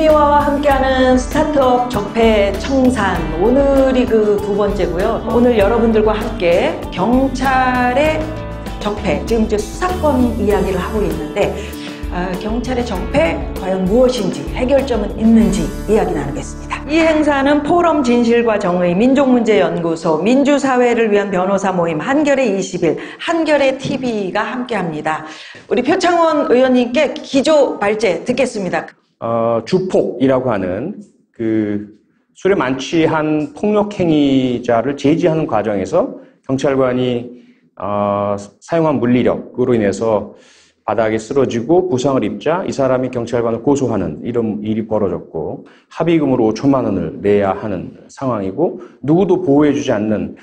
김미화와 함께하는 스타트업 적폐 청산, 오늘이 그 두 번째고요. 오늘 여러분들과 함께 경찰의 적폐, 지금 이제 수사권 이야기를 하고 있는데 경찰의 적폐 과연 무엇인지, 해결점은 있는지 이야기 나누겠습니다. 이 행사는 포럼 진실과 정의 민족문제연구소, 민주사회를 위한 변호사 모임 한겨레 20일, 한겨레 TV가 함께합니다. 우리 표창원 의원님께 기조 발제 듣겠습니다. 주폭이라고 하는 그 술에 만취한 폭력행위자를 제지하는 과정에서 경찰관이 사용한 물리력으로 인해서 바닥에 쓰러지고 부상을 입자 이 사람이 경찰관을 고소하는 이런 일이 벌어졌고, 합의금으로 5천만 원을 내야 하는 상황이고 누구도 보호해주지 않는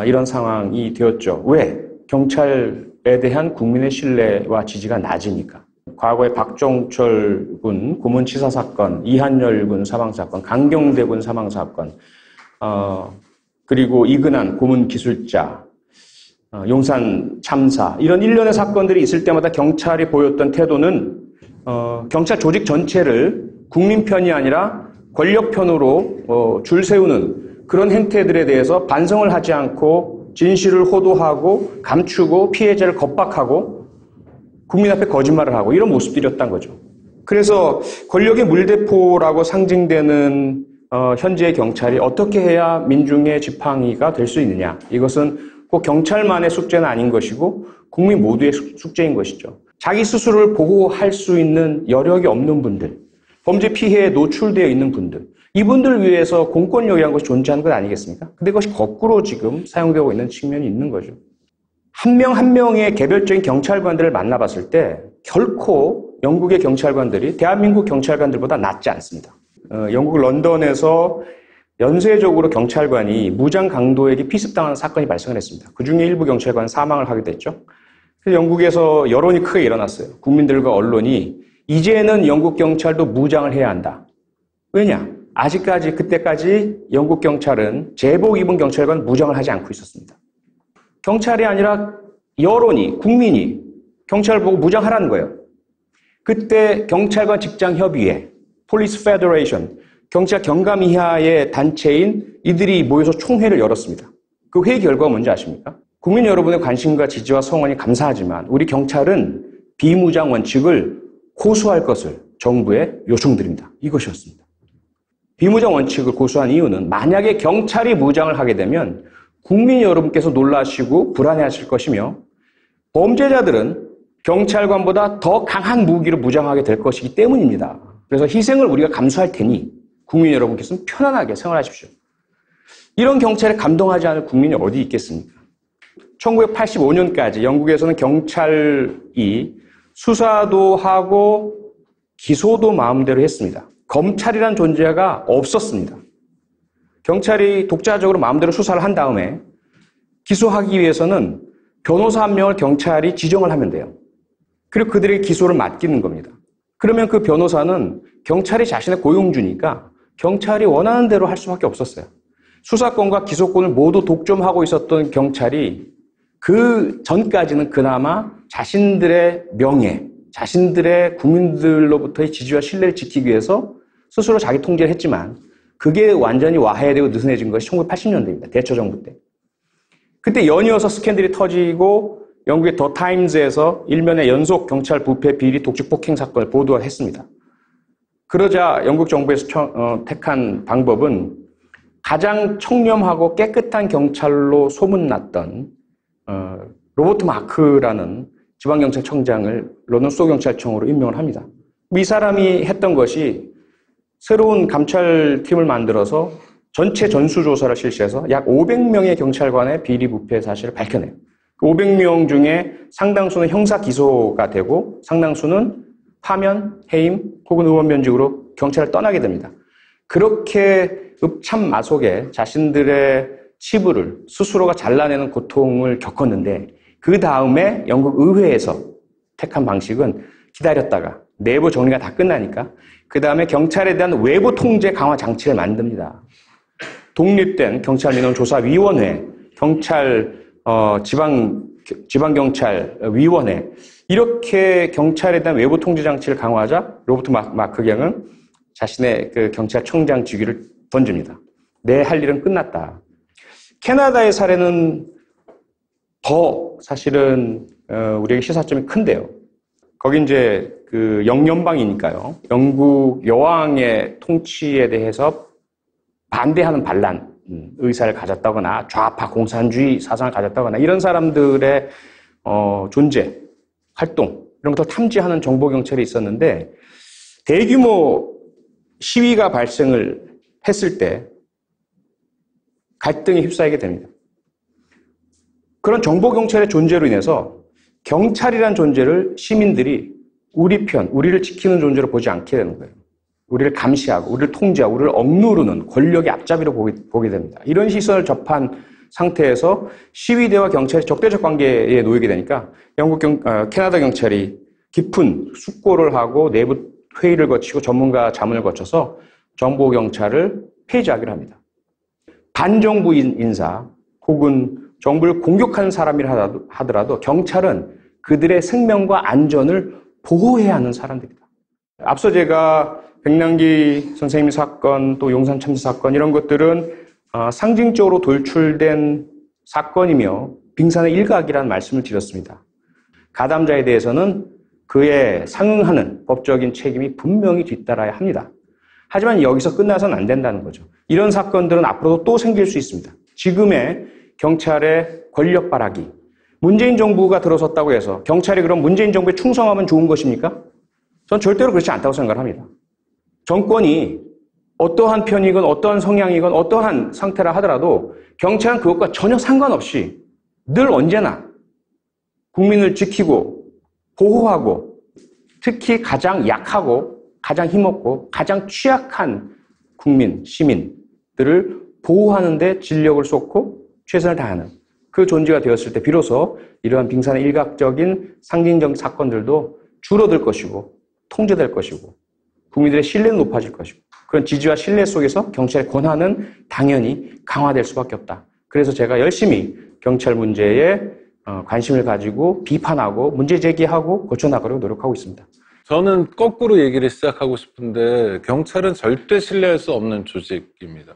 이런 상황이 되었죠. 왜? 경찰에 대한 국민의 신뢰와 지지가 낮으니까. 과거에 박종철 군 고문치사 사건, 이한열 군 사망사건, 강경대 군 사망사건, 그리고 이근한 고문기술자, 용산 참사, 이런 일련의 사건들이 있을 때마다 경찰이 보였던 태도는 경찰 조직 전체를 국민 편이 아니라 권력 편으로 줄 세우는 그런 행태들에 대해서 반성을 하지 않고 진실을 호도하고 감추고 피해자를 겁박하고 국민 앞에 거짓말을 하고 이런 모습들이었던 거죠. 그래서 권력의 물대포라고 상징되는 현재의 경찰이 어떻게 해야 민중의 지팡이가 될 수 있느냐, 이것은 꼭 경찰만의 숙제는 아닌 것이고 국민 모두의 숙제인 것이죠. 자기 스스로를 보호할 수 있는 여력이 없는 분들, 범죄 피해에 노출되어 있는 분들, 이분들 위해서 공권력이라는 것이 존재하는 것 아니겠습니까? 근데 그것이 거꾸로 지금 사용되고 있는 측면이 있는 거죠. 한 명 한 명의 개별적인 경찰관들을 만나봤을 때 결코 영국의 경찰관들이 대한민국 경찰관들보다 낫지 않습니다. 영국 런던에서 연쇄적으로 경찰관이 무장 강도에게 피습당하는 사건이 발생을 했습니다. 그중에 일부 경찰관은 사망을 하게 됐죠. 그래서 영국에서 여론이 크게 일어났어요. 국민들과 언론이 이제는 영국 경찰도 무장을 해야 한다. 왜냐? 아직까지 그때까지 영국 경찰은 제복 입은 경찰관 무장을 하지 않고 있었습니다. 경찰이 아니라 여론이, 국민이 경찰을 보고 무장하라는 거예요. 그때 경찰관 직장협의회, 폴리스 페더레이션, 경찰 경감 이하의 단체인 이들이 모여서 총회를 열었습니다. 그 회의 결과가 뭔지 아십니까? 국민 여러분의 관심과 지지와 성원이 감사하지만 우리 경찰은 비무장 원칙을 고수할 것을 정부에 요청드립니다. 이것이었습니다. 비무장 원칙을 고수한 이유는 만약에 경찰이 무장을 하게 되면 국민 여러분께서 놀라시고 불안해하실 것이며 범죄자들은 경찰관보다 더 강한 무기로 무장하게 될 것이기 때문입니다. 그래서 희생을 우리가 감수할 테니 국민 여러분께서는 편안하게 생활하십시오. 이런 경찰에 감동하지 않을 국민이 어디 있겠습니까? 1985년까지 영국에서는 경찰이 수사도 하고 기소도 마음대로 했습니다. 검찰이란 존재가 없었습니다. 경찰이 독자적으로 마음대로 수사를 한 다음에 기소하기 위해서는 변호사 한 명을 경찰이 지정을 하면 돼요. 그리고 그들에게 기소를 맡기는 겁니다. 그러면 그 변호사는 경찰이 자신의 고용주니까 경찰이 원하는 대로 할 수밖에 없었어요. 수사권과 기소권을 모두 독점하고 있었던 경찰이 그 전까지는 그나마 자신들의 명예, 자신들의 국민들로부터의 지지와 신뢰를 지키기 위해서 스스로 자기 통제를 했지만 그게 완전히 와해되고 느슨해진 것이 1980년대입니다. 대처 정부 때. 그때 연이어서 스캔들이 터지고 영국의 더 타임즈에서 일면의 연속 경찰 부패 비리 독직 폭행 사건을 보도했습니다. 그러자 영국 정부에서 택한 방법은 가장 청렴하고 깨끗한 경찰로 소문났던 로버트 마크라는 지방경찰청장을 런던 수도경찰청으로 임명을 합니다. 이 사람이 했던 것이 새로운 감찰팀을 만들어서 전체 전수조사를 실시해서 약 500명의 경찰관의 비리 부패 사실을 밝혀내요. 그 500명 중에 상당수는 형사 기소가 되고 상당수는 파면, 해임 혹은 의원 면직으로 경찰을 떠나게 됩니다. 그렇게 읍참마속에 자신들의 치부를 스스로가 잘라내는 고통을 겪었는데 그 다음에 영국 의회에서 택한 방식은 기다렸다가 내부 정리가 다 끝나니까 그 다음에 경찰에 대한 외부 통제 강화 장치를 만듭니다. 독립된 경찰민원조사위원회, 경찰 지방경찰위원회, 이렇게 경찰에 대한 외부 통제 장치를 강화하자 로버트 마크 경은 자신의 그 경찰청장 직위를 던집니다. 내 할 일은 끝났다. 캐나다의 사례는 더 사실은 우리에게 시사점이 큰데요. 거기 이제 그 영연방이니까요. 영국 여왕의 통치에 대해서 반대하는 반란 의사를 가졌다거나 좌파 공산주의 사상을 가졌다거나 이런 사람들의 존재, 활동 이런 것을 탐지하는 정보경찰이 있었는데 대규모 시위가 발생을 했을 때 갈등에 휩싸이게 됩니다. 그런 정보경찰의 존재로 인해서 경찰이란 존재를 시민들이 우리 편, 우리를 지키는 존재로 보지 않게 되는 거예요. 우리를 감시하고, 우리를 통제하고, 우리를 억누르는 권력의 앞잡이로 보게 됩니다. 이런 시선을 접한 상태에서 시위대와 경찰이 적대적 관계에 놓이게 되니까 캐나다 경찰이 깊은 숙고를 하고 내부 회의를 거치고 전문가 자문을 거쳐서 정보경찰을 폐지하기로 합니다. 반정부 인사 혹은 정부를 공격하는 사람이라 하더라도 경찰은 그들의 생명과 안전을 보호해야 하는 사람들이다. 앞서 제가 백남기 선생님 사건 또 용산 참사 사건 이런 것들은 상징적으로 돌출된 사건이며 빙산의 일각이라는 말씀을 드렸습니다. 가담자에 대해서는 그에 상응하는 법적인 책임이 분명히 뒤따라야 합니다. 하지만 여기서 끝나서는 안 된다는 거죠. 이런 사건들은 앞으로도 또 생길 수 있습니다. 지금의 경찰의 권력 발악이 문재인 정부가 들어섰다고 해서 경찰이 그럼 문재인 정부에 충성하면 좋은 것입니까? 전 절대로 그렇지 않다고 생각을 합니다. 정권이 어떠한 편이건 어떠한 성향이건 어떠한 상태라 하더라도 경찰은 그것과 전혀 상관없이 늘 언제나 국민을 지키고 보호하고 특히 가장 약하고 가장 힘없고 가장 취약한 국민, 시민들을 보호하는 데 진력을 쏟고 최선을 다하는 그 존재가 되었을 때 비로소 이러한 빙산의 일각적인 상징적 사건들도 줄어들 것이고 통제될 것이고 국민들의 신뢰는 높아질 것이고 그런 지지와 신뢰 속에서 경찰의 권한은 당연히 강화될 수밖에 없다. 그래서 제가 열심히 경찰 문제에 관심을 가지고 비판하고 문제 제기하고 고쳐나가려고 노력하고 있습니다. 저는 거꾸로 얘기를 시작하고 싶은데 경찰은 절대 신뢰할 수 없는 조직입니다.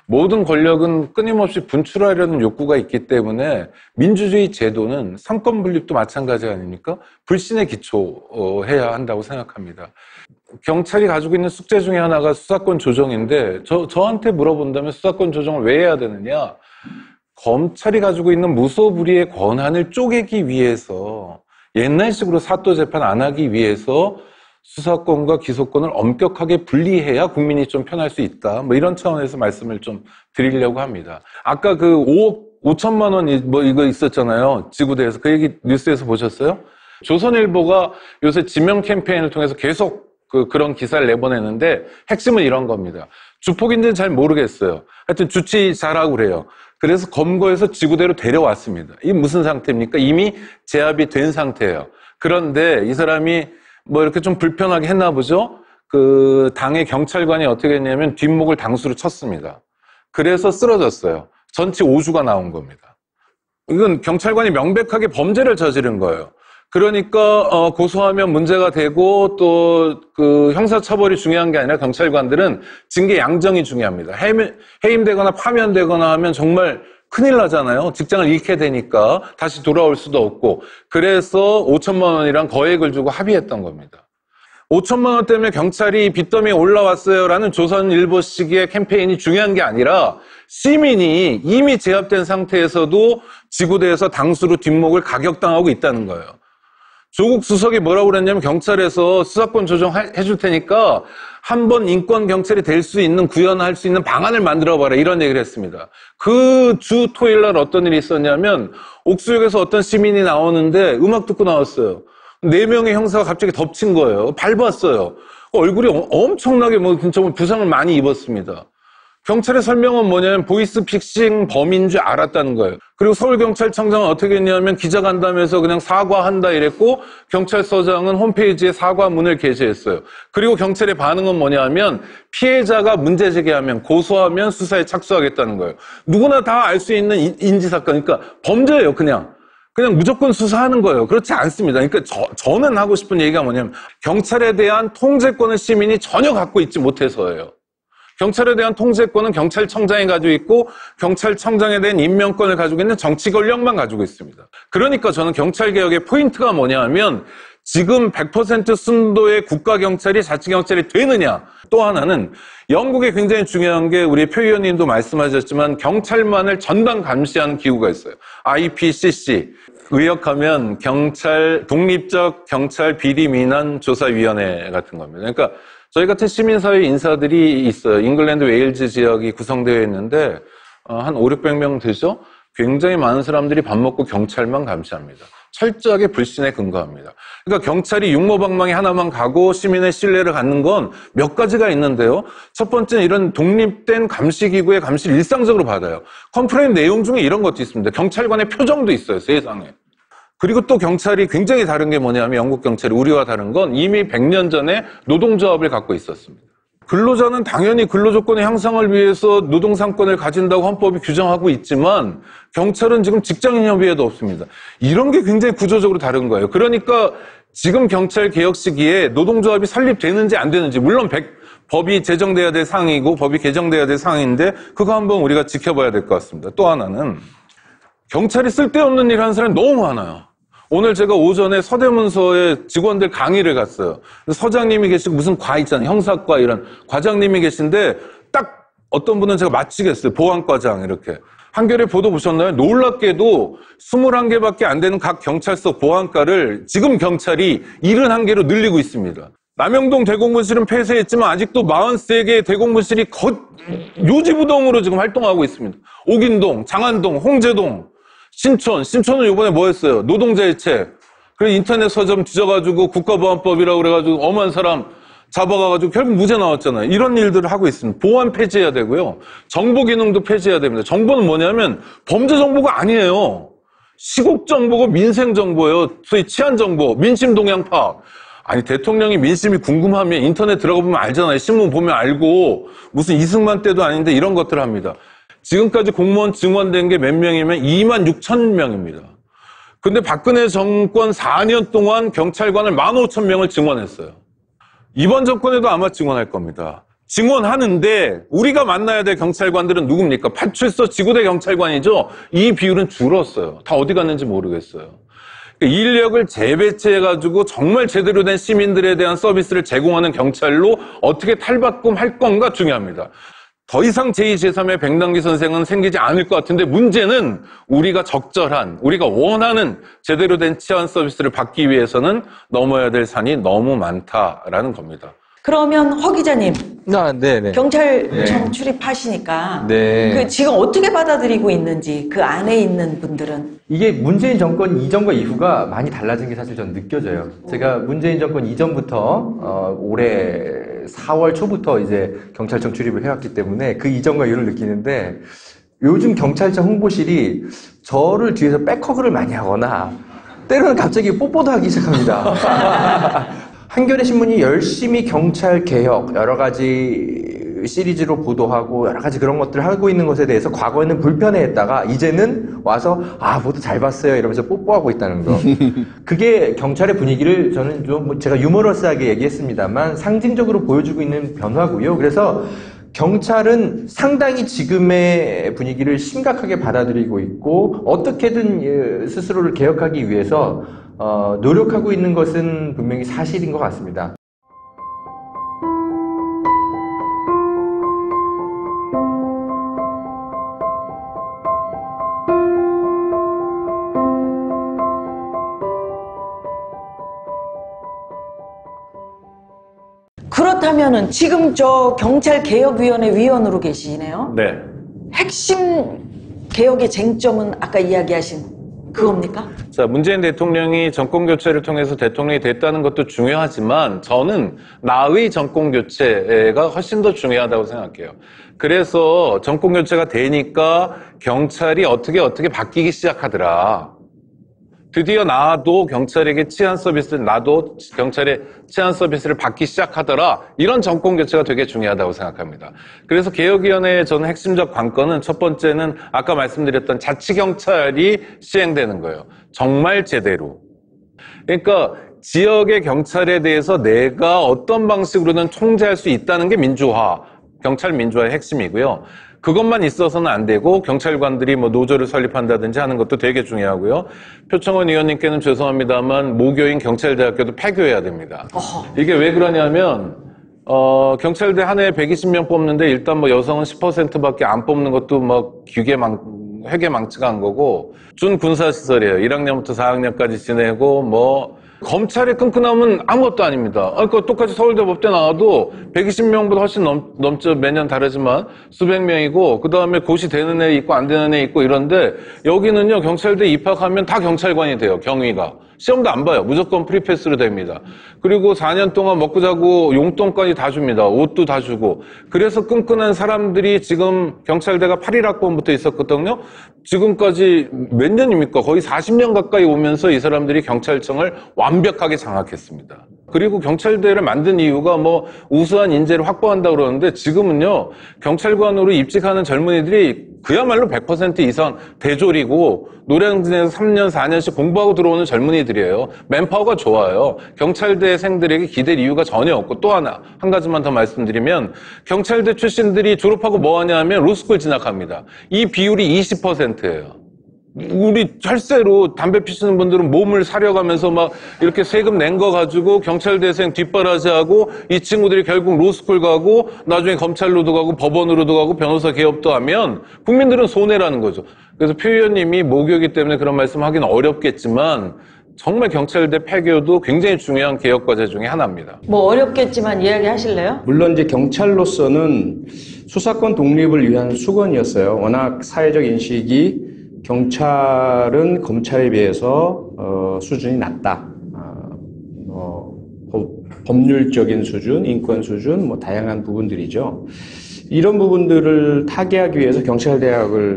모든 권력은 끊임없이 분출하려는 욕구가 있기 때문에 민주주의 제도는 삼권 분립도 마찬가지 아닙니까? 불신에 기초해야 한다고 생각합니다. 경찰이 가지고 있는 숙제 중에 하나가 수사권 조정인데 저한테 물어본다면 수사권 조정을 왜 해야 되느냐? 검찰이 가지고 있는 무소불위의 권한을 쪼개기 위해서 옛날식으로 사또 재판 안 하기 위해서 수사권과 기소권을 엄격하게 분리해야 국민이 좀 편할 수 있다. 뭐 이런 차원에서 말씀을 좀 드리려고 합니다. 아까 그 5억 5천만 원이 뭐 이거 있었잖아요. 지구대에서. 그 얘기 뉴스에서 보셨어요? 조선일보가 요새 지명 캠페인을 통해서 계속 그런 기사를 내보내는데 핵심은 이런 겁니다. 주폭인지는 잘 모르겠어요. 하여튼 주치 잘하고 그래요. 그래서 검거해서 지구대로 데려왔습니다. 이게 무슨 상태입니까? 이미 제압이 된 상태예요. 그런데 이 사람이 뭐 이렇게 좀 불편하게 했나 보죠? 그 당의 경찰관이 어떻게 했냐면 뒷목을 당수로 쳤습니다. 그래서 쓰러졌어요. 전치 5주가 나온 겁니다. 이건 경찰관이 명백하게 범죄를 저지른 거예요. 그러니까 고소하면 문제가 되고 또 그 형사처벌이 중요한 게 아니라 경찰관들은 징계 양정이 중요합니다. 해임되거나 파면되거나 하면 정말 큰일 나잖아요. 직장을 잃게 되니까 다시 돌아올 수도 없고. 그래서 5천만 원이랑 거액을 주고 합의했던 겁니다. 5천만 원 때문에 경찰이 빚더미에 올라왔어요라는 조선일보식의 캠페인이 중요한 게 아니라 시민이 이미 제압된 상태에서도 지구대에서 당수로 뒷목을 가격당하고 있다는 거예요. 조국 수석이 뭐라고 그랬냐면 경찰에서 수사권 조정해 줄 테니까 한번 인권 경찰이 될 수 있는 구현할 수 있는 방안을 만들어봐라 이런 얘기를 했습니다. 그 주 토요일 날 어떤 일이 있었냐면 옥수역에서 어떤 시민이 나오는데 음악 듣고 나왔어요. 4명의 형사가 갑자기 덮친 거예요. 밟았어요. 얼굴이 엄청나게 진짜 부상을 많이 입었습니다. 경찰의 설명은 뭐냐면 보이스피싱 범인 줄 알았다는 거예요. 그리고 서울경찰청장은 어떻게 했냐면 기자간담회에서 그냥 사과한다 이랬고 경찰서장은 홈페이지에 사과문을 게시했어요. 그리고 경찰의 반응은 뭐냐면 피해자가 문제 제기하면 고소하면 수사에 착수하겠다는 거예요. 누구나 다 알 수 있는 인지사건, 그러니까 범죄예요 그냥. 그냥 무조건 수사하는 거예요. 그렇지 않습니다. 그러니까 저는 하고 싶은 얘기가 뭐냐면 경찰에 대한 통제권을 시민이 전혀 갖고 있지 못해서예요. 경찰에 대한 통제권은 경찰청장이 가지고 있고 경찰청장에 대한 임명권을 가지고 있는 정치 권력만 가지고 있습니다. 그러니까 저는 경찰개혁의 포인트가 뭐냐면 지금 100% 순도의 국가경찰이 자치경찰이 되느냐. 또 하나는 영국에 굉장히 중요한 게 우리 표 의원님도 말씀하셨지만 경찰만을 전담 감시하는 기구가 있어요. IPCC. 의역하면 독립적 경찰 비리 민원 조사위원회 같은 겁니다. 그러니까 저희 같은 시민사회 인사들이 있어요. 잉글랜드 웨일즈 지역이 구성되어 있는데 한 500~600명 되죠? 굉장히 많은 사람들이 밥 먹고 경찰만 감시합니다. 철저하게 불신에 근거합니다. 그러니까 경찰이 육모방망이 하나만 가고 시민의 신뢰를 갖는 건 몇 가지가 있는데요. 첫 번째는 이런 독립된 감시기구의 감시를 일상적으로 받아요. 컴플레인 내용 중에 이런 것도 있습니다. 경찰관의 표정도 있어요, 세상에. 그리고 또 경찰이 굉장히 다른 게 뭐냐면 영국 경찰이 우리와 다른 건 이미 100년 전에 노동조합을 갖고 있었습니다. 근로자는 당연히 근로조건의 향상을 위해서 노동상권을 가진다고 헌법이 규정하고 있지만 경찰은 지금 직장인협의회도 없습니다. 이런 게 굉장히 구조적으로 다른 거예요. 그러니까 지금 경찰 개혁 시기에 노동조합이 설립되는지 안 되는지 물론 법이 제정돼야 될 사항이고 법이 개정돼야 될 사항인데 그거 한번 우리가 지켜봐야 될 것 같습니다. 또 하나는 경찰이 쓸데없는 일 하는 사람이 너무 많아요. 오늘 제가 오전에 서대문서에 직원들 강의를 갔어요. 서장님이 계시고 무슨 과 있잖아요. 형사과 이런 과장님이 계신데 딱 어떤 분은 제가 마치겠어요. 보안과장 이렇게. 한겨레 보도 보셨나요? 놀랍게도 21개밖에 안 되는 각 경찰서 보안과를 지금 경찰이 71개로 늘리고 있습니다. 남영동 대공분실은 폐쇄했지만 아직도 43개의 대공분실이 요지부동으로 지금 활동하고 있습니다. 옥인동, 장안동, 홍제동, 신촌은 이번에 뭐 했어요? 노동자일체. 그래서 인터넷 서점 뒤져가지고 국가보안법이라고 그래가지고 엄한 사람 잡아가가지고 결국 무죄 나왔잖아요. 이런 일들을 하고 있습니다. 보안 폐지해야 되고요. 정보 기능도 폐지해야 됩니다. 정보는 뭐냐면 범죄 정보가 아니에요. 시국 정보고 민생 정보예요. 소위 치안 정보, 민심 동향 파악. 아니 대통령이 민심이 궁금하면 인터넷 들어가 보면 알잖아요. 신문 보면 알고 무슨 이승만 때도 아닌데 이런 것들을 합니다. 지금까지 공무원 증원된 게 몇 명이면 26,000명입니다. 근데 박근혜 정권 4년 동안 경찰관을 15,000명을 증원했어요. 이번 정권에도 아마 증원할 겁니다. 증원하는데 우리가 만나야 될 경찰관들은 누굽니까? 파출소 지구대 경찰관이죠. 이 비율은 줄었어요. 다 어디 갔는지 모르겠어요. 인력을 재배치해가지고 정말 제대로 된 시민들에 대한 서비스를 제공하는 경찰로 어떻게 탈바꿈할 건가 중요합니다. 더 이상 제2, 제3의 백남기 선생은 생기지 않을 것 같은데 문제는 우리가 적절한, 우리가 원하는 제대로 된 치안 서비스를 받기 위해서는 넘어야 될 산이 너무 많다라는 겁니다. 그러면 허 기자님, 네네. 경찰청 출입하시니까 그 지금 어떻게 받아들이고 있는지 그 안에 있는 분들은 이게 문재인 정권 이전과 이후가 많이 달라진 게 사실 저는 느껴져요. 제가 문재인 정권 이전부터 올해 4월 초부터 이제 경찰청 출입을 해왔기 때문에 그 이전과 이후를 느끼는데 요즘 경찰청 홍보실이 저를 뒤에서 백허그를 많이 하거나 때로는 갑자기 뽀뽀도 하기 시작합니다. 한겨레 신문이 열심히 경찰 개혁 여러 가지 시리즈로 보도하고 여러 가지 그런 것들을 하고 있는 것에 대해서 과거에는 불편해했다가 이제는 와서 모두 잘 봤어요 이러면서 뽀뽀하고 있다는 거. 그게 경찰의 분위기를 저는 좀 제가 유머러스하게 얘기했습니다만 상징적으로 보여주고 있는 변화고요. 그래서 경찰은 상당히 지금의 분위기를 심각하게 받아들이고 있고 어떻게든 스스로를 개혁하기 위해서 노력하고 있는 것은 분명히 사실인 것 같습니다. 그렇다면은 지금 저 경찰개혁위원회 위원으로 계시네요. 네. 핵심 개혁의 쟁점은 아까 이야기하신 그겁니까? 자, 문재인 대통령이 정권교체를 통해서 대통령이 됐다는 것도 중요하지만 저는 나의 정권교체가 훨씬 더 중요하다고 생각해요. 그래서 정권교체가 되니까 경찰이 어떻게 바뀌기 시작하더라. 드디어 나도 경찰에게 치안 서비스를, 나도 경찰의 치안 서비스를 받기 시작하더라. 이런 정권 교체가 되게 중요하다고 생각합니다. 그래서 개혁위원회의 저는 핵심적 관건은 첫 번째는 아까 말씀드렸던 자치경찰이 시행되는 거예요. 정말 제대로. 그러니까 지역의 경찰에 대해서 내가 어떤 방식으로든 통제할 수 있다는 게 민주화, 경찰 민주화의 핵심이고요. 그것만 있어서는 안 되고 경찰관들이 뭐 노조를 설립한다든지 하는 것도 되게 중요하고요. 표창원 의원님께는 죄송합니다만 모교인 경찰대학교도 폐교해야 됩니다. 이게 왜 그러냐면 경찰대 한 해에 120명 뽑는데 일단 뭐 여성은 10%밖에 안 뽑는 것도 뭐 회계망치가 한 거고 준군사시설이에요. 1학년부터 4학년까지 지내고 뭐 검찰이 끈끈하면 아무것도 아닙니다. 그러니까 똑같이 서울대 법대 나와도 120명보다 훨씬 넘죠. 매년 다르지만 수백 명이고 그 다음에 고시 되는 애 있고 안 되는 애 있고 이런데 여기는요 경찰대 입학하면 다 경찰관이 돼요. 경위가. 시험도 안 봐요. 무조건 프리패스로 됩니다. 그리고 4년 동안 먹고 자고 용돈까지 다 줍니다. 옷도 다 주고. 그래서 끈끈한 사람들이 지금 경찰대가 8.1학번부터 있었거든요. 지금까지 몇 년입니까? 거의 40년 가까이 오면서 이 사람들이 경찰청을 완벽하게 장악했습니다. 그리고 경찰대를 만든 이유가 뭐 우수한 인재를 확보한다고 그러는데 지금은요 경찰관으로 입직하는 젊은이들이 그야말로 100% 이상 대졸이고 노량진에서 3년 4년씩 공부하고 들어오는 젊은이들이에요. 맨파워가 좋아요. 경찰대생들에게 기댈 이유가 전혀 없고 또 하나 한 가지만 더 말씀드리면 경찰대 출신들이 졸업하고 뭐 하냐면 로스쿨 진학합니다. 이 비율이 20%예요. 우리 혈세로 담배 피시는 분들은 몸을 사려가면서 막 이렇게 세금 낸 거 가지고 경찰대생 뒷바라지하고 이 친구들이 결국 로스쿨 가고 나중에 검찰로도 가고 법원으로도 가고 변호사 개업도 하면 국민들은 손해라는 거죠. 그래서 표 의원님이 모교이기 때문에 그런 말씀하기는 어렵겠지만 정말 경찰대 폐교도 굉장히 중요한 개혁 과제 중에 하나입니다. 뭐 어렵겠지만 이야기 하실래요? 물론 이제 경찰로서는 수사권 독립을 위한 수건이었어요. 워낙 사회적 인식이 경찰은 검찰에 비해서 수준이 낮다. 법률적인 수준, 인권 수준, 뭐 다양한 부분들이죠. 이런 부분들을 타개하기 위해서 경찰대학을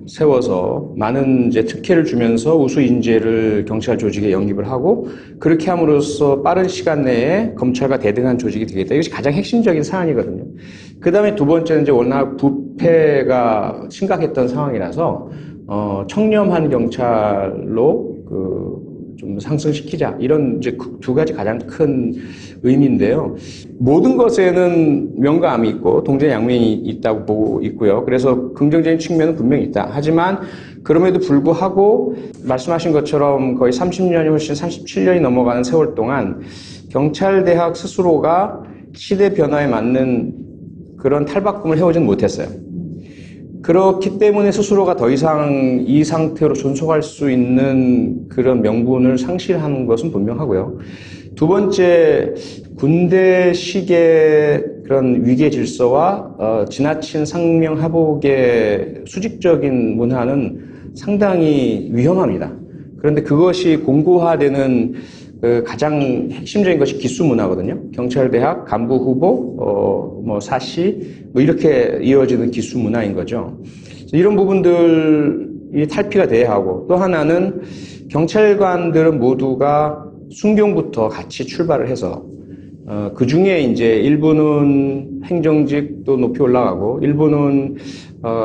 세워서 많은 이제 특혜를 주면서 우수 인재를 경찰 조직에 영입을 하고 그렇게 함으로써 빠른 시간 내에 검찰과 대등한 조직이 되겠다. 이것이 가장 핵심적인 사안이거든요. 그 다음에 두 번째는 이제 워낙 부패가 심각했던 상황이라서 청렴한 경찰로 좀 상승시키자. 이런 이제 두 가지 가장 큰 의미인데요. 모든 것에는 명과암이 있고 동전양면이 있다고 보고 있고요. 그래서 긍정적인 측면은 분명히 있다. 하지만 그럼에도 불구하고 말씀하신 것처럼 거의 30년이 훨씬 37년이 넘어가는 세월 동안 경찰대학 스스로가 시대 변화에 맞는 그런 탈바꿈을 해오지는 못했어요. 그렇기 때문에 스스로가 더 이상 이 상태로 존속할 수 있는 그런 명분을 상실하는 것은 분명하고요. 두 번째, 군대식의 그런 위계 질서와 지나친 상명하복의 수직적인 문화는 상당히 위험합니다. 그런데 그것이 공고화되는 가장 핵심적인 것이 기수 문화거든요. 경찰대학 간부 후보, 사시, 이렇게 이어지는 기수 문화인 거죠. 이런 부분들이 탈피가 돼야 하고, 또 하나는 경찰관들은 모두가 순경부터 같이 출발을 해서, 그 중에 이제 일부는 행정직도 높이 올라가고, 일부는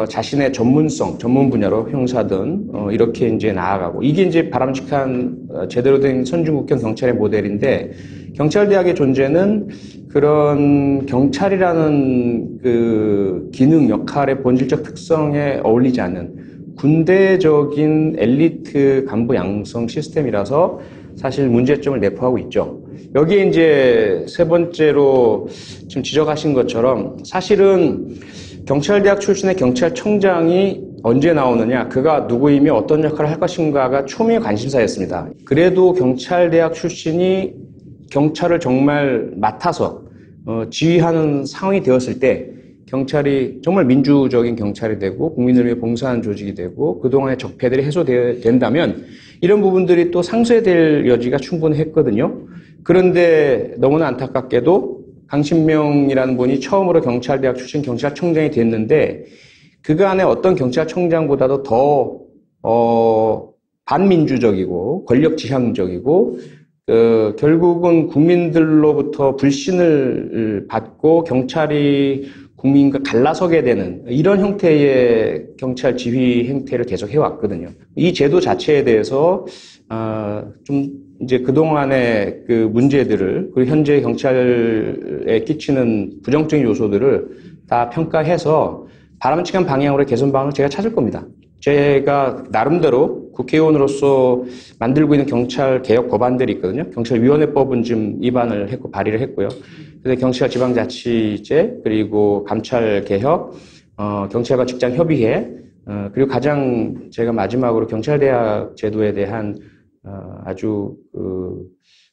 자신의 전문성, 전문 분야로 형사든 이렇게 이제 나아가고 이게 이제 바람직한 제대로 된 선진국형 경찰의 모델인데 경찰대학의 존재는 그런 경찰이라는 그 기능 역할의 본질적 특성에 어울리지 않는 군대적인 엘리트 간부 양성 시스템이라서 사실 문제점을 내포하고 있죠. 여기에 이제 세 번째로 지금 지적하신 것처럼 사실은 경찰대학 출신의 경찰청장이 언제 나오느냐, 그가 누구이며 어떤 역할을 할 것인가가 초미의 관심사였습니다. 그래도 경찰대학 출신이 경찰을 정말 맡아서 지휘하는 상황이 되었을 때 경찰이 정말 민주적인 경찰이 되고 국민을 위해 봉사하는 조직이 되고 그동안의 적폐들이 해소된다면 이런 부분들이 또 상쇄될 여지가 충분했거든요. 그런데 너무나 안타깝게도 강신명이라는 분이 처음으로 경찰대학 출신 경찰청장이 됐는데 그간의 어떤 경찰청장보다도 더 반민주적이고 권력지향적이고 결국은 국민들로부터 불신을 받고 경찰이 국민과 갈라서게 되는 이런 형태의 경찰 지휘 행태를 계속 해왔거든요. 이 제도 자체에 대해서 좀 이제 그동안의 그 문제들을 그리고 현재 경찰에 끼치는 부정적인 요소들을 다 평가해서 바람직한 방향으로 개선 방안을 제가 찾을 겁니다. 제가 나름대로 국회의원으로서 만들고 있는 경찰 개혁 법안들이 있거든요. 경찰위원회법은 지금 입안을 했고 발의를 했고요. 그래서 경찰 지방자치제 그리고 감찰 개혁, 경찰과 직장 협의회, 그리고 가장 제가 마지막으로 경찰대학 제도에 대한 아주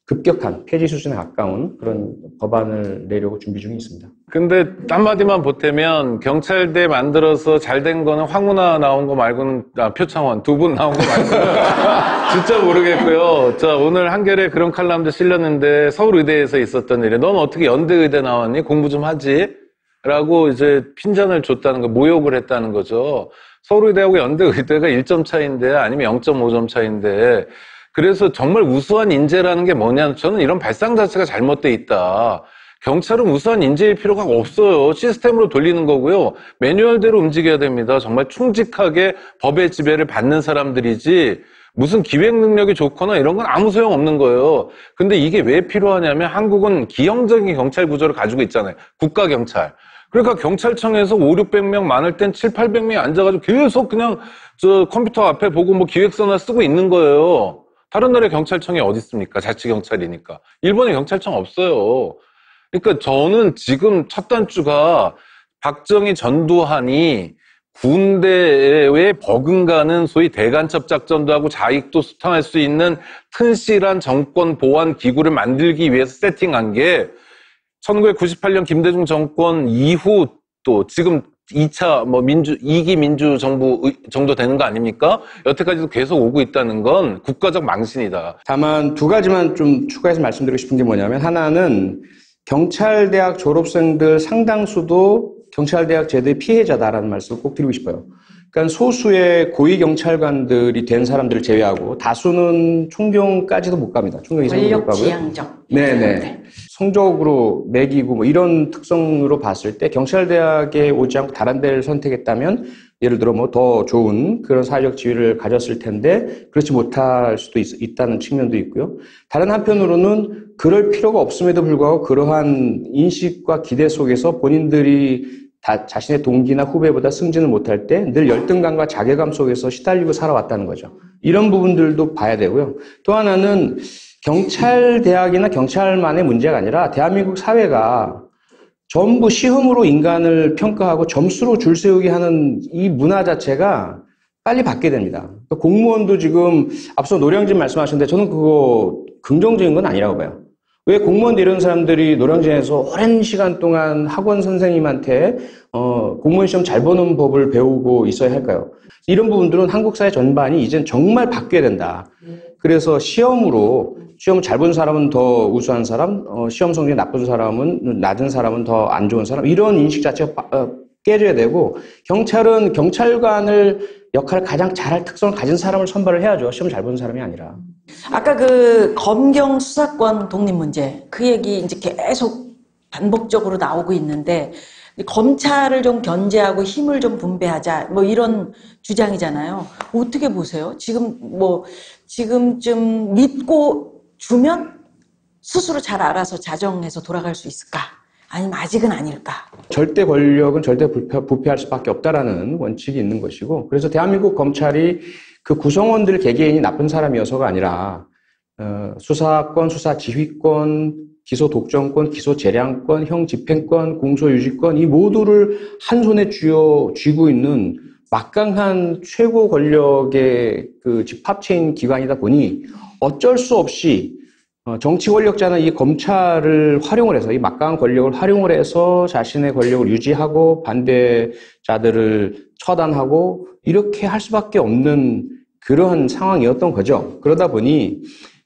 급격한 폐지 수준에 가까운 그런 법안을 내려고 준비 중에 있습니다. 근데 한마디만 보태면 경찰대 만들어서 잘 된 거는 황운하 나온 거 말고는 표창원 두 분 나온 거 말고는 진짜 모르겠고요. 자, 오늘 한겨레 그런 칼럼도 실렸는데 서울의대에서 있었던 일에 넌 어떻게 연대의대 나왔니? 공부 좀 하지? 라고 이제 핀잔을 줬다는 거, 모욕을 했다는 거죠. 서울의대하고 연대의대가 1점 차이인데 아니면 0.5점 차이인데 그래서 정말 우수한 인재라는 게 뭐냐? 저는 이런 발상 자체가 잘못돼 있다. 경찰은 우수한 인재일 필요가 없어요. 시스템으로 돌리는 거고요. 매뉴얼대로 움직여야 됩니다. 정말 충직하게 법의 지배를 받는 사람들이지 무슨 기획 능력이 좋거나 이런 건 아무 소용 없는 거예요. 근데 이게 왜 필요하냐면 한국은 기형적인 경찰 구조를 가지고 있잖아요. 국가경찰. 그러니까 경찰청에서 500~600명 많을 땐 700~800명이 앉아가지고 계속 그냥 저 컴퓨터 앞에 보고 뭐 기획서나 쓰고 있는 거예요. 다른 나라의 경찰청이 어디 있습니까? 자치경찰이니까. 일본에 경찰청 없어요. 그러니까 저는 지금 첫 단추가 박정희 전두환이 군대에 버금가는 소위 대간첩 작전도 하고 자익도 수탕할 수 있는 튼실한 정권 보안 기구를 만들기 위해서 세팅한 게 1998년 김대중 정권 이후 또 지금 2차 2기 민주 정부 정도 되는 거 아닙니까? 여태까지도 계속 오고 있다는 건 국가적 망신이다. 다만 두 가지만 좀 추가해서 말씀드리고 싶은 게 뭐냐면 하나는 경찰대학 졸업생들 상당수도 경찰대학 제도의 피해자다라는 말씀을 꼭 드리고 싶어요. 그러니까 소수의 고위경찰관들이 된 사람들을 제외하고 다수는 총경까지도 못 갑니다. 총경 이상도 못 가고요. 권력지향적. 네네. 성적으로 매기고 뭐 이런 특성으로 봤을 때 경찰대학에 오지 않고 다른 데를 선택했다면 예를 들어 뭐 더 좋은 그런 사회적 지위를 가졌을 텐데 그렇지 못할 수도 있다는 측면도 있고요. 다른 한편으로는 그럴 필요가 없음에도 불구하고 그러한 인식과 기대 속에서 본인들이 자신의 동기나 후배보다 승진을 못할 때 늘 열등감과 자괴감 속에서 시달리고 살아왔다는 거죠. 이런 부분들도 봐야 되고요. 또 하나는 경찰대학이나 경찰만의 문제가 아니라 대한민국 사회가 전부 시험으로 인간을 평가하고 점수로 줄 세우게 하는 이 문화 자체가 빨리 바뀌어야 됩니다. 공무원도 지금 앞서 노량진 말씀하셨는데 저는 그거 긍정적인 건 아니라고 봐요. 왜 공무원들 이런 사람들이 노량진에서 오랜 시간 동안 학원 선생님한테 공무원 시험 잘 보는 법을 배우고 있어야 할까요? 이런 부분들은 한국 사회 전반이 이젠 정말 바뀌어야 된다. 그래서 시험으로 시험 잘 본 사람은 더 우수한 사람, 시험 성적이 나쁜 사람은 낮은 사람은 더 안 좋은 사람 이런 인식 자체가 깨져야 되고 경찰은 경찰관을 역할을 가장 잘할 특성을 가진 사람을 선발을 해야죠. 시험 잘 본 사람이 아니라. 아까 그 검경 수사권 독립 문제 그 얘기 이제 계속 반복적으로 나오고 있는데 검찰을 좀 견제하고 힘을 좀 분배하자 뭐 이런 주장이잖아요. 어떻게 보세요? 지금쯤 믿고 주면 스스로 잘 알아서 자정해서 돌아갈 수 있을까? 아니면 아직은 아닐까? 절대 권력은 절대 부패할 수밖에 없다라는 원칙이 있는 것이고 그래서 대한민국 검찰이 그 구성원들 개개인이 나쁜 사람이어서가 아니라 수사권, 수사지휘권, 기소독점권, 기소재량권, 형집행권, 공소유지권 이 모두를 한 손에 쥐고 있는 막강한 최고 권력의 그 집합체인 기관이다 보니 어쩔 수 없이 정치 권력자는 이 검찰을 활용을 해서 이 막강한 권력을 활용을 해서 자신의 권력을 유지하고 반대자들을 처단하고 이렇게 할 수밖에 없는 그러한 상황이었던 거죠. 그러다 보니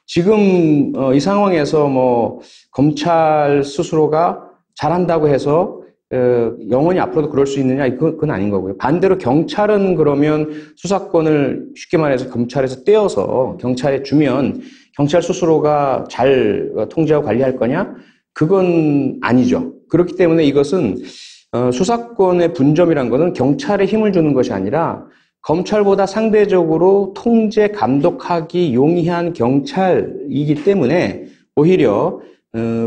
지금 이 상황에서 뭐 검찰 스스로가 잘한다고 해서 영원히 앞으로도 그럴 수 있느냐? 그건 아닌 거고요. 반대로 경찰은 그러면 수사권을 쉽게 말해서 검찰에서 떼어서 경찰에 주면 경찰 스스로가 잘 통제하고 관리할 거냐? 그건 아니죠. 그렇기 때문에 이것은 수사권의 분점이란 것은 경찰에 힘을 주는 것이 아니라 검찰보다 상대적으로 통제, 감독하기 용이한 경찰이기 때문에 오히려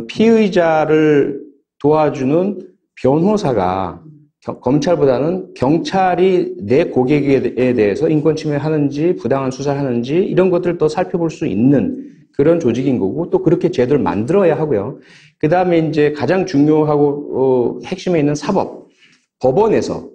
피의자를 도와주는 변호사가 검찰보다는 경찰이 내 고객에 대해서 인권 침해하는지 부당한 수사를 하는지 이런 것들을 더 살펴볼 수 있는 그런 조직인 거고 또 그렇게 제도를 만들어야 하고요. 그 다음에 이제 가장 중요하고 핵심에 있는 사법, 법원에서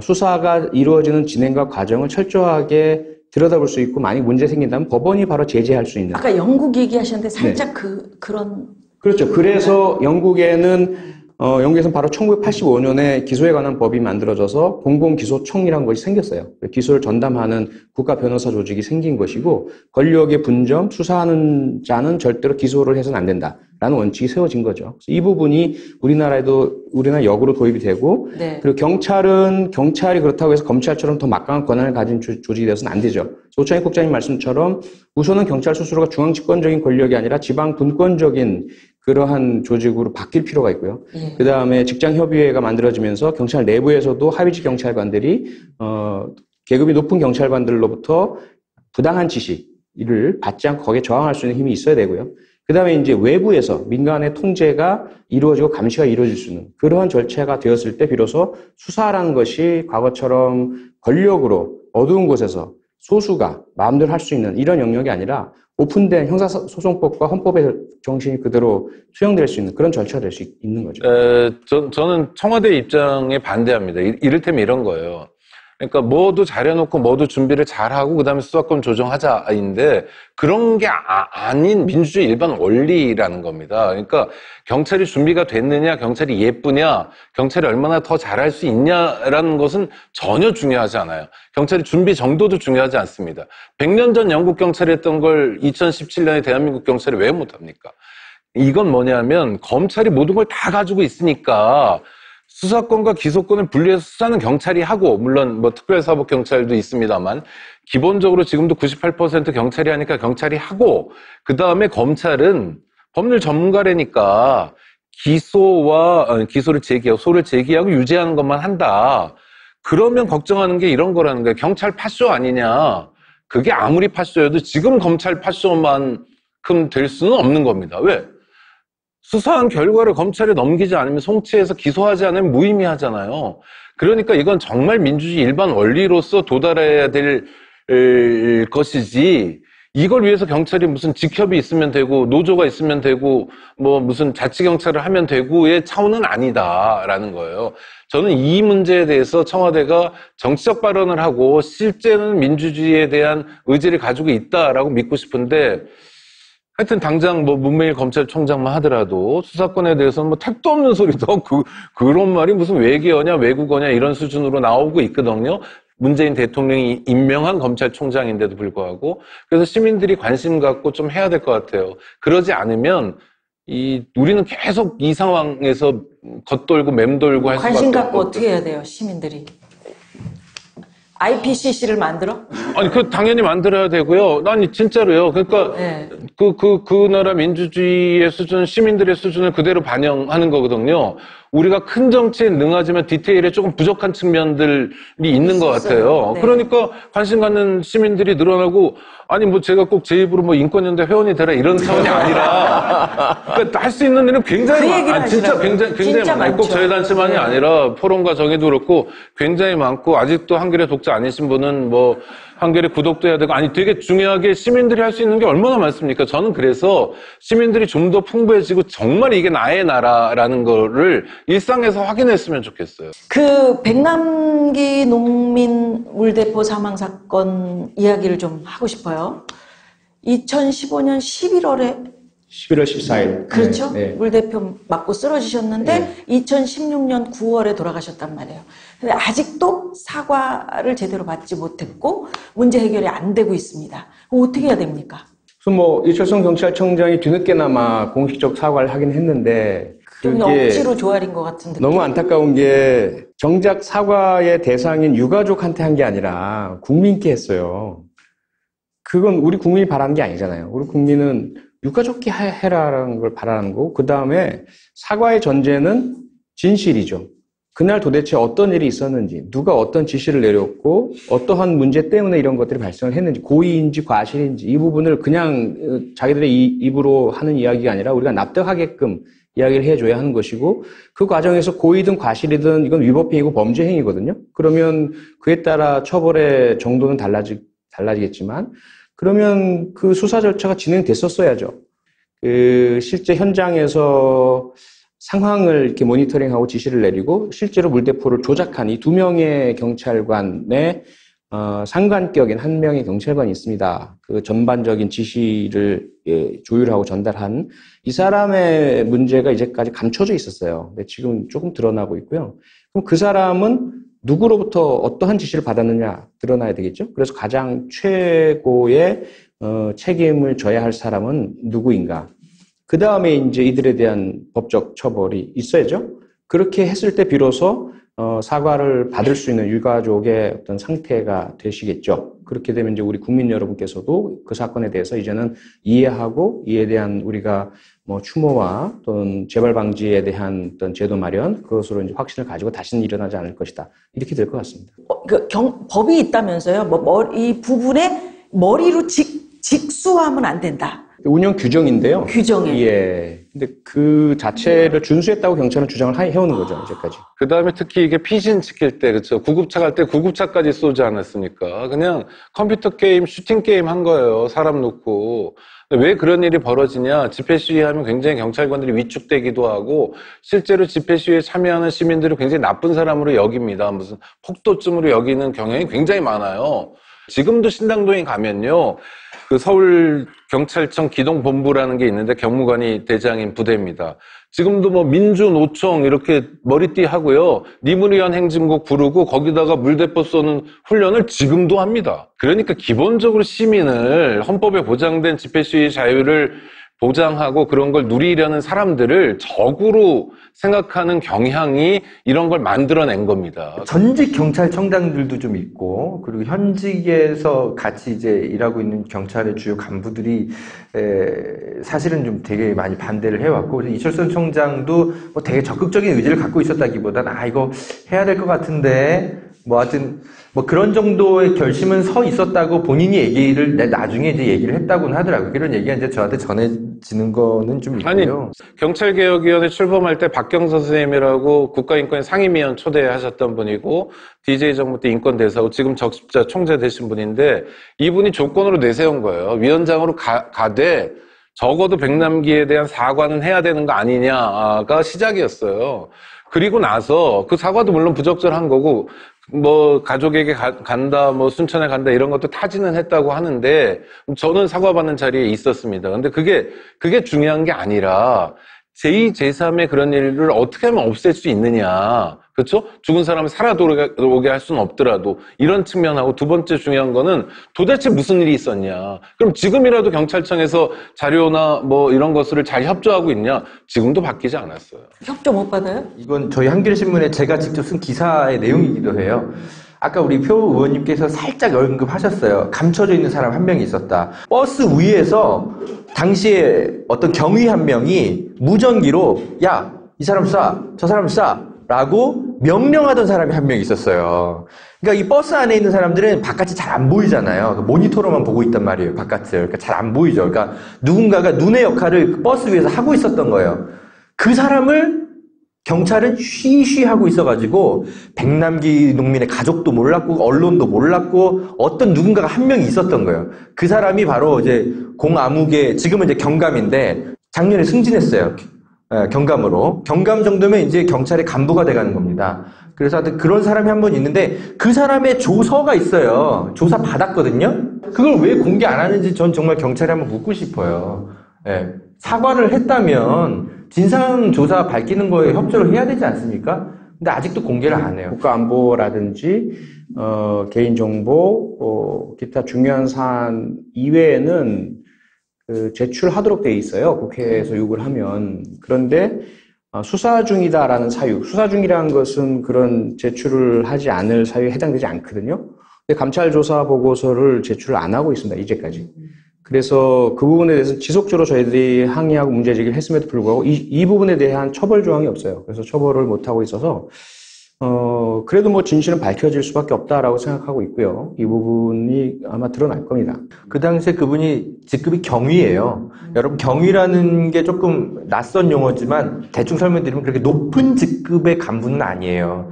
수사가 이루어지는 진행과 과정을 철저하게 들여다볼 수 있고 만약 문제 생긴다면 법원이 바로 제재할 수 있는. 아까 영국 얘기하셨는데 살짝 그런. 그렇죠. 그래서 영국에서는 바로 1985년에 기소에 관한 법이 만들어져서 공공기소청이라는 것이 생겼어요. 기소를 전담하는 국가 변호사 조직이 생긴 것이고 권력의 분점, 수사하는 자는 절대로 기소를 해서는 안 된다라는 원칙이 세워진 거죠. 이 부분이 우리나라 역으로 도입이 되고 네. 그리고 경찰이 그렇다고 해서 검찰처럼 더 막강한 권한을 가진 조직이 되어서는 안 되죠. 오창익 국장님 말씀처럼 우선은 경찰 스스로가 중앙집권적인 권력이 아니라 지방 분권적인 그러한 조직으로 바뀔 필요가 있고요. 그 다음에 직장협의회가 만들어지면서 경찰 내부에서도 하위직 경찰관들이 계급이 높은 경찰관들로부터 부당한 지시를 받지 않고 거기에 저항할 수 있는 힘이 있어야 되고요. 그 다음에 이제 외부에서 민간의 통제가 이루어지고 감시가 이루어질 수 있는 그러한 절차가 되었을 때 비로소 수사라는 것이 과거처럼 권력으로 어두운 곳에서 소수가 마음대로 할 수 있는 이런 영역이 아니라 오픈된 형사소송법과 헌법의 정신이 그대로 수용될 수 있는 그런 절차가 될 수 있는 거죠. 저는 청와대 입장에 반대합니다. 이를테면 이런 거예요. 그러니까 뭐도 잘해놓고 뭐도 준비를 잘하고 그다음에 수사권 조정하자인데 그런 게 아닌 민주주의 일반 원리라는 겁니다. 그러니까 경찰이 준비가 됐느냐, 경찰이 예쁘냐, 경찰이 얼마나 더 잘할 수 있냐라는 것은 전혀 중요하지 않아요. 경찰의 준비 정도도 중요하지 않습니다. 100년 전 영국 경찰이 했던 걸 2017년에 대한민국 경찰이 왜 못합니까? 이건 뭐냐면 검찰이 모든 걸 다 가지고 있으니까 수사권과 기소권을 분리해서 수사는 경찰이 하고 물론 뭐 특별사법경찰도 있습니다만 기본적으로 지금도 98% 경찰이 하니까 경찰이 하고 그 다음에 검찰은 법률 전문가라니까 기소를 제기하고 유죄하는 것만 한다. 그러면 걱정하는 게 이런 거라는 거예요. 경찰 파쇼 아니냐. 그게 아무리 파쇼여도 지금 검찰 파쇼만큼 될 수는 없는 겁니다. 왜? 수사한 결과를 검찰에 넘기지 않으면 송치해서 기소하지 않으면 무의미하잖아요. 그러니까 이건 정말 민주주의 일반 원리로서 도달해야 될 것이지 이걸 위해서 경찰이 무슨 직협이 있으면 되고 노조가 있으면 되고 뭐 무슨 자치경찰을 하면 되고의 차원은 아니다라는 거예요. 저는 이 문제에 대해서 청와대가 정치적 발언을 하고 실제는 민주주의에 대한 의지를 가지고 있다라고 믿고 싶은데 하여튼 당장 뭐 문매일 검찰총장만 하더라도 수사권에 대해서는 뭐 택도 없는 소리도 그런 말이 무슨 외계어냐 외국어냐 이런 수준으로 나오고 있거든요. 문재인 대통령이 임명한 검찰총장인데도 불구하고 그래서 시민들이 관심 갖고 좀 해야 될 것 같아요. 그러지 않으면 우리는 계속 이 상황에서 겉돌고 맴돌고 할 수밖에 관심 갖고 어떻게 해야 돼요, 시민들이? IPCC를 만들어? 아니, 당연히 만들어야 되고요. 아니, 진짜로요. 그러니까, 네. 그 나라 민주주의의 수준, 시민들의 수준을 그대로 반영하는 거거든요. 우리가 큰 정치에 능하지만 디테일에 조금 부족한 측면들이 있는 것 같아요. 네. 그러니까 관심 갖는 시민들이 늘어나고, 아니, 뭐 제가 꼭 제 입으로 뭐 인권연대 회원이 되라 이런 차원이 아니라, 그러니까 할 수 있는 일은 굉장히 진짜 굉장히 많아요. 꼭 저희 단체만이 네. 아니라 포럼과 정의도 그렇고 굉장히 많고, 아직도 한겨레 독자 아니신 분은 뭐, 한겨레 구독도 해야 되고, 아니, 되게 중요하게 시민들이 할 수 있는 게 얼마나 많습니까? 저는 그래서 시민들이 좀 더 풍부해지고 정말 이게 나의 나라라는 거를 일상에서 확인했으면 좋겠어요. 그 백남기 농민 물대포 사망 사건 이야기를 좀 하고 싶어요. 2015년 11월 14일. 그렇죠. 네. 물대포 맞고 쓰러지셨는데 네. 2016년 9월에 돌아가셨단 말이에요. 근데 아직도 사과를 제대로 받지 못했고 문제 해결이 안 되고 있습니다. 어떻게 해야 됩니까? 그래서 뭐 이철성 경찰청장이 뒤늦게나마 공식적 사과를 하긴 했는데 좀 그게 억지로 조아린 것 같은 느낌. 너무 안타까운 게 정작 사과의 대상인 유가족한테 한 게 아니라 국민께 했어요. 그건 우리 국민이 바라는 게 아니잖아요. 우리 국민은 유가족께 해라라는 걸 바라는 거고, 그 다음에 사과의 전제는 진실이죠. 그날 도대체 어떤 일이 있었는지, 누가 어떤 지시를 내렸고, 어떠한 문제 때문에 이런 것들이 발생을 했는지, 고의인지 과실인지, 이 부분을 그냥 자기들의 입으로 하는 이야기가 아니라 우리가 납득하게끔 이야기를 해줘야 하는 것이고, 그 과정에서 고의든 과실이든 이건 위법행위고 범죄 행위거든요. 그러면 그에 따라 처벌의 정도는 달라지겠지만, 그러면 그 수사 절차가 진행됐었어야죠. 실제 현장에서 상황을 이렇게 모니터링하고 지시를 내리고 실제로 물대포를 조작한 이 2명의 경찰관의 상관격인 한 명의 경찰관이 있습니다. 그 전반적인 지시를 조율하고 전달한 이 사람의 문제가 이제까지 감춰져 있었어요. 근데 지금 조금 드러나고 있고요. 그럼 그 사람은 누구로부터 어떠한 지시를 받았느냐 드러나야 되겠죠. 그래서 가장 최고의 책임을 져야 할 사람은 누구인가. 그 다음에 이제 이들에 대한 법적 처벌이 있어야죠. 그렇게 했을 때 비로소 사과를 받을 수 있는 유가족의 어떤 상태가 되시겠죠. 그렇게 되면 이제 우리 국민 여러분께서도 그 사건에 대해서 이제는 이해하고 이에 대한 우리가 뭐 추모와 또는 재발 방지에 대한 어떤 제도 마련, 그것으로 이제 확신을 가지고 다시는 일어나지 않을 것이다. 이렇게 될 것 같습니다. 법이 있다면서요? 이 부분에 머리로 직수하면 안 된다. 운영 규정인데요. 규정에. 예. 근데 그 자체를 준수했다고 경찰은 주장을 해오는 거죠, 이제까지. 그 다음에 특히 이게 피신 시킬 때, 그쵸. 구급차 갈 때 구급차까지 쏘지 않았습니까? 그냥 컴퓨터 게임, 슈팅 게임 한 거예요. 사람 놓고. 왜 그런 일이 벌어지냐? 집회 시위하면 굉장히 경찰관들이 위축되기도 하고, 실제로 집회 시위에 참여하는 시민들을 굉장히 나쁜 사람으로 여깁니다. 무슨 폭도쯤으로 여기는 경향이 굉장히 많아요. 지금도 신당동에 가면요. 그 서울경찰청 기동본부라는 게 있는데 경무관이 대장인 부대입니다. 지금도 뭐 민주노총 이렇게 머리띠 하고요. 니무리한 행진곡 부르고 거기다가 물대포 쏘는 훈련을 지금도 합니다. 그러니까 기본적으로 시민을 헌법에 보장된 집회 시위 자유를 보장하고 그런 걸 누리려는 사람들을 적으로 생각하는 경향이 이런 걸 만들어낸 겁니다. 전직 경찰청장들도 좀 있고, 그리고 현직에서 같이 이제 일하고 있는 경찰의 주요 간부들이 사실은 좀 되게 많이 반대를 해왔고, 그래서 이철선 청장도 뭐 되게 적극적인 의지를 갖고 있었다기보다는 이거 해야 될 것 같은데, 뭐 하여튼 뭐 그런 정도의 결심은 서 있었다고 본인이 얘기를 나중에 이제 얘기를 했다고는 하더라고요. 그런 얘기가 이제 저한테 전해지는 거는 좀 있고요. 아니, 경찰개혁위원회 출범할 때 박경서 선생님이라고 국가인권 상임위원 초대하셨던 분이고 DJ 정부 때 인권대사고 지금 적십자 총재 되신 분인데 이분이 조건으로 내세운 거예요. 위원장으로 가되 적어도 백남기에 대한 사과는 해야 되는 거 아니냐가 시작이었어요. 그리고 나서 그 사과도 물론 부적절한 거고 뭐 가족에게 간다, 뭐 순천에 간다 이런 것도 타진은 했다고 하는데 저는 사과받는 자리에 있었습니다. 근데 그게 중요한 게 아니라 제2, 제3의 그런 일을 어떻게 하면 없앨 수 있느냐. 그렇죠? 죽은 사람을 살아 돌아오게 할 수는 없더라도 이런 측면하고 두 번째 중요한 거는 도대체 무슨 일이 있었냐. 그럼 지금이라도 경찰청에서 자료나 뭐 이런 것을 잘 협조하고 있냐. 지금도 바뀌지 않았어요. 협조 못 받아요? 이건 저희 한겨레신문에 제가 직접 쓴 기사의 내용이기도 해요. 아까 우리 표 의원님께서 살짝 언급하셨어요. 감춰져 있는 사람 한 명이 있었다. 버스 위에서 당시에 어떤 경위 한 명이 무전기로 야, 이 사람 쏴, 저 사람 쏴 라고 명령하던 사람이 한 명 있었어요. 그러니까 이 버스 안에 있는 사람들은 바깥이 잘 안 보이잖아요. 모니터로만 보고 있단 말이에요, 바깥을. 그러니까 잘 안 보이죠. 그러니까 누군가가 눈의 역할을 그 버스 위에서 하고 있었던 거예요. 그 사람을 경찰은 쉬쉬하고 있어가지고 백남기 농민의 가족도 몰랐고 언론도 몰랐고 어떤 누군가가 한 명이 있었던 거예요. 그 사람이 바로 이제 공암흑의 지금은 이제 경감인데 작년에 승진했어요. 경감으로. 경감 정도면 이제 경찰의 간부가 돼가는 겁니다. 그래서 하여튼 그런 사람이 한 분 있는데 그 사람의 조서가 있어요. 조사 받았거든요. 그걸 왜 공개 안 하는지 전 정말 경찰에 한번 묻고 싶어요. 예. 사과를 했다면 진상조사 밝히는 거에 협조를 해야 되지 않습니까? 근데 아직도 공개를 안 해요. 국가안보라든지 개인정보, 기타 중요한 사안 이외에는 제출하도록 돼 있어요. 국회에서 요구를 하면. 그런데 수사 중이다라는 사유, 수사 중이라는 것은 그런 제출을 하지 않을 사유에 해당되지 않거든요. 근데 감찰 조사 보고서를 제출을 안 하고 있습니다, 이제까지. 그래서 그 부분에 대해서 지속적으로 저희들이 항의하고 문제 제기를 했음에도 불구하고 이 부분에 대한 처벌 조항이 없어요. 그래서 처벌을 못 하고 있어서 그래도 뭐 진실은 밝혀질 수밖에 없다라고 생각하고 있고요. 이 부분이 아마 드러날 겁니다. 그 당시에 그분이 직급이 경위예요. 여러분, 경위라는 게 조금 낯선 용어지만 대충 설명드리면 그렇게 높은 직급의 간부는 아니에요.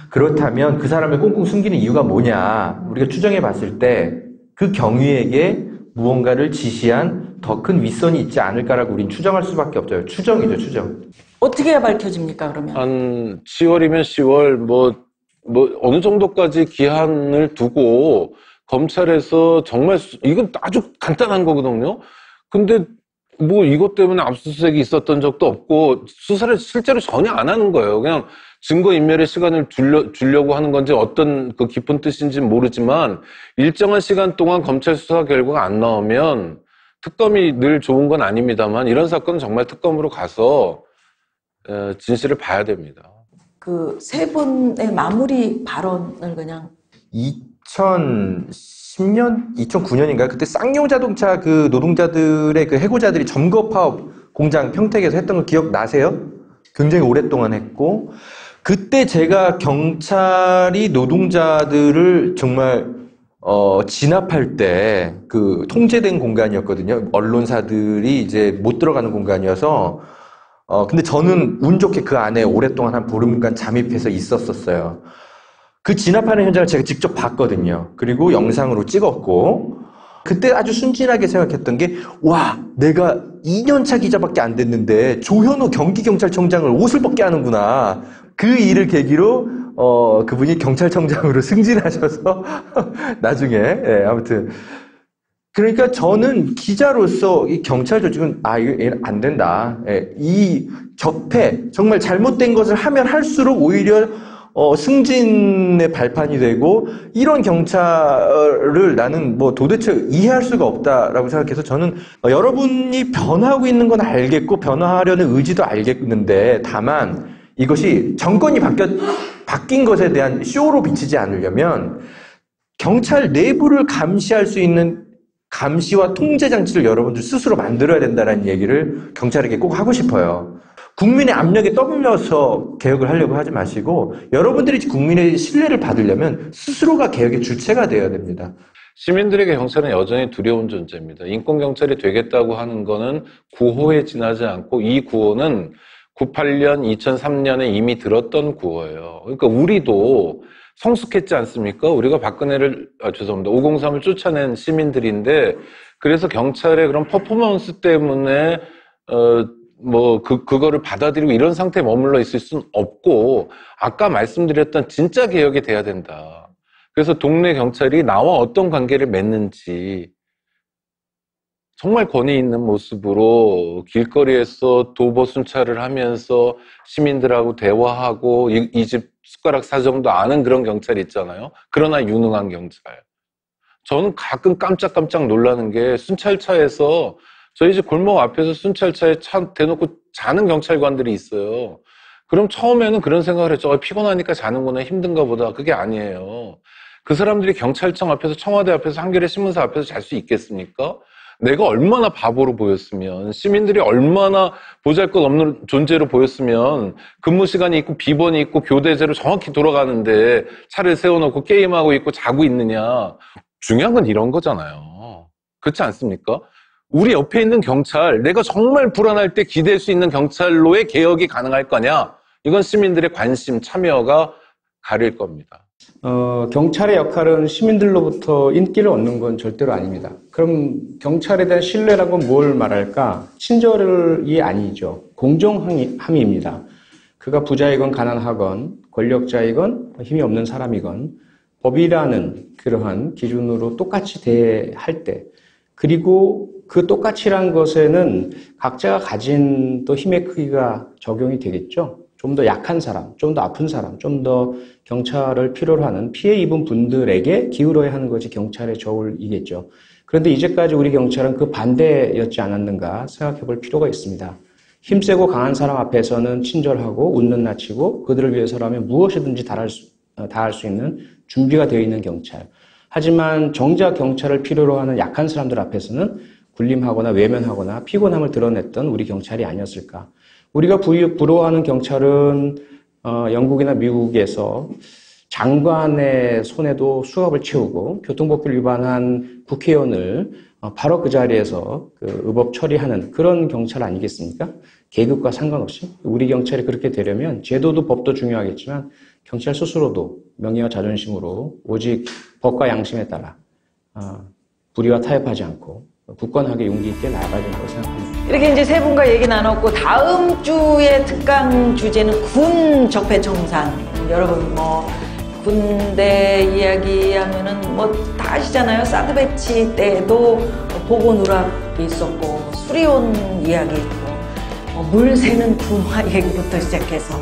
그렇다면 그 사람을 꽁꽁 숨기는 이유가 뭐냐? 우리가 추정해 봤을 때 그 경위에게 무언가를 지시한 더 큰 윗선이 있지 않을까라고 우린 추정할 수밖에 없죠. 추정이죠, 추정. 어떻게 해야 밝혀집니까, 그러면? 한 10월이면 10월, 어느 정도까지 기한을 두고 검찰에서 정말, 이건 아주 간단한 거거든요? 근데 이것 때문에 압수수색이 있었던 적도 없고, 수사를 실제로 전혀 안 하는 거예요. 그냥 증거인멸의 시간을 주려고 하는 건지 어떤 그 깊은 뜻인지는 모르지만, 일정한 시간 동안 검찰 수사 결과가 안 나오면, 특검이 늘 좋은 건 아닙니다만, 이런 사건은 정말 특검으로 가서, 진실을 봐야 됩니다. 그 세 분의 마무리 발언을 그냥 2010년, 2009년인가요? 그때 쌍용 자동차 그 노동자들의 그 해고자들이 점거 파업 공장 평택에서 했던 거 기억나세요? 굉장히 오랫동안 했고, 그때 제가 경찰이 노동자들을 정말 진압할 때 그 통제된 공간이었거든요. 언론사들이 이제 못 들어가는 공간이어서 근데 저는 운 좋게 그 안에 오랫동안 한 보름간 잠입해서 있었었어요. 그 진압하는 현장을 제가 직접 봤거든요. 그리고 영상으로 찍었고, 그때 아주 순진하게 생각했던 게, 와, 내가 2년차 기자밖에 안 됐는데 조현우 경기경찰청장을 옷을 벗게 하는구나. 그 일을 계기로 그분이 경찰청장으로 승진하셔서 나중에 아무튼 그러니까 저는 기자로서 이 경찰 조직은 이거 안 된다. 이 적폐 정말 잘못된 것을 하면 할수록 오히려 승진의 발판이 되고 이런 경찰을 나는 도대체 이해할 수가 없다라고 생각해서 저는 여러분이 변하고 있는 건 알겠고 변화하려는 의지도 알겠는데 다만 이것이 정권이 바뀐 것에 대한 쇼로 비치지 않으려면 경찰 내부를 감시할 수 있는 감시와 통제 장치를 여러분들 스스로 만들어야 된다는 얘기를 경찰에게 꼭 하고 싶어요. 국민의 압력에 떠밀려서 개혁을 하려고 하지 마시고 여러분들이 국민의 신뢰를 받으려면 스스로가 개혁의 주체가 되어야 됩니다. 시민들에게 경찰은 여전히 두려운 존재입니다. 인권경찰이 되겠다고 하는 거는 구호에 지나지 않고 이 구호는 98년, 2003년에 이미 들었던 구호예요. 그러니까 우리도 성숙했지 않습니까? 우리가 박근혜를, 죄송합니다. 503을 쫓아낸 시민들인데, 그래서 경찰의 그런 퍼포먼스 때문에, 그거를 받아들이고 이런 상태에 머물러 있을 수는 없고, 아까 말씀드렸던 진짜 개혁이 돼야 된다. 그래서 동네 경찰이 나와 어떤 관계를 맺는지, 정말 권위 있는 모습으로 길거리에서 도보 순찰을 하면서 시민들하고 대화하고 이 집 숟가락 사정도 아는 그런 경찰이 있잖아요. 그러나 유능한 경찰. 저는 가끔 깜짝깜짝 놀라는 게 순찰차에서 저희 집 골목 앞에서 순찰차에 차 대놓고 자는 경찰관들이 있어요. 그럼 처음에는 그런 생각을 했죠. 피곤하니까 자는구나, 힘든가 보다. 그게 아니에요. 그 사람들이 경찰청 앞에서, 청와대 앞에서, 한겨레 신문사 앞에서 잘 수 있겠습니까? 내가 얼마나 바보로 보였으면, 시민들이 얼마나 보잘것없는 존재로 보였으면 근무 시간이 있고 비번이 있고 교대제로 정확히 돌아가는데 차를 세워놓고 게임하고 있고 자고 있느냐. 중요한 건 이런 거잖아요. 그렇지 않습니까? 우리 옆에 있는 경찰, 내가 정말 불안할 때 기댈 수 있는 경찰로의 개혁이 가능할 거냐? 이건 시민들의 관심, 참여가 가릴 겁니다. 경찰의 역할은 시민들로부터 인기를 얻는 건 절대로 아닙니다. 그럼 경찰에 대한 신뢰라고 뭘 말할까? 친절이 아니죠. 공정함입니다. 그가 부자이건 가난하건 권력자이건 힘이 없는 사람이건 법이라는 그러한 기준으로 똑같이 대할 때, 그리고 그 똑같이란 것에는 각자가 가진 또 힘의 크기가 적용이 되겠죠. 좀 더 약한 사람, 좀 더 아픈 사람, 좀 더 경찰을 필요로 하는 피해 입은 분들에게 기울어야 하는 것이 경찰의 저울이겠죠. 그런데 이제까지 우리 경찰은 그 반대였지 않았는가 생각해 볼 필요가 있습니다. 힘세고 강한 사람 앞에서는 친절하고 웃는 낯이고 그들을 위해서라면 무엇이든지 다할 수 있는 준비가 되어 있는 경찰. 하지만 정작 경찰을 필요로 하는 약한 사람들 앞에서는 군림하거나 외면하거나 피곤함을 드러냈던 우리 경찰이 아니었을까. 우리가 부러워하는 경찰은 영국이나 미국에서 장관의 손에도 수갑을 채우고 교통법규를 위반한 국회의원을 바로 그 자리에서 의법 처리하는 그런 경찰 아니겠습니까? 계급과 상관없이 우리 경찰이 그렇게 되려면 제도도 법도 중요하겠지만 경찰 스스로도 명예와 자존심으로 오직 법과 양심에 따라 불의와 타협하지 않고 굳건하게 용기 있게 나아가야 된다고 생각합니다. 이렇게 이제 세 분과 얘기 나눴고 다음 주의 특강 주제는 군 적폐청산. 여러분 뭐 군대 이야기하면은 뭐 다 아시잖아요. 사드 배치 때도 보고 누락이 있었고 수리온 이야기 있고 물 새는 부마 얘기부터 시작해서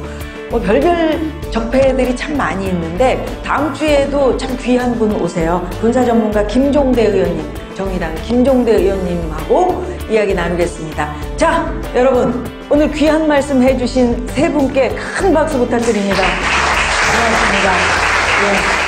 뭐 별별 적폐들이 참 많이 있는데 다음 주에도 참 귀한 분 오세요. 군사 전문가 김종대 의원님, 정의당 김종대 의원님하고 이야기 나누겠습니다. 자, 여러분 오늘 귀한 말씀 해주신 세 분께 큰 박수 부탁드립니다. 고맙습니다. 예.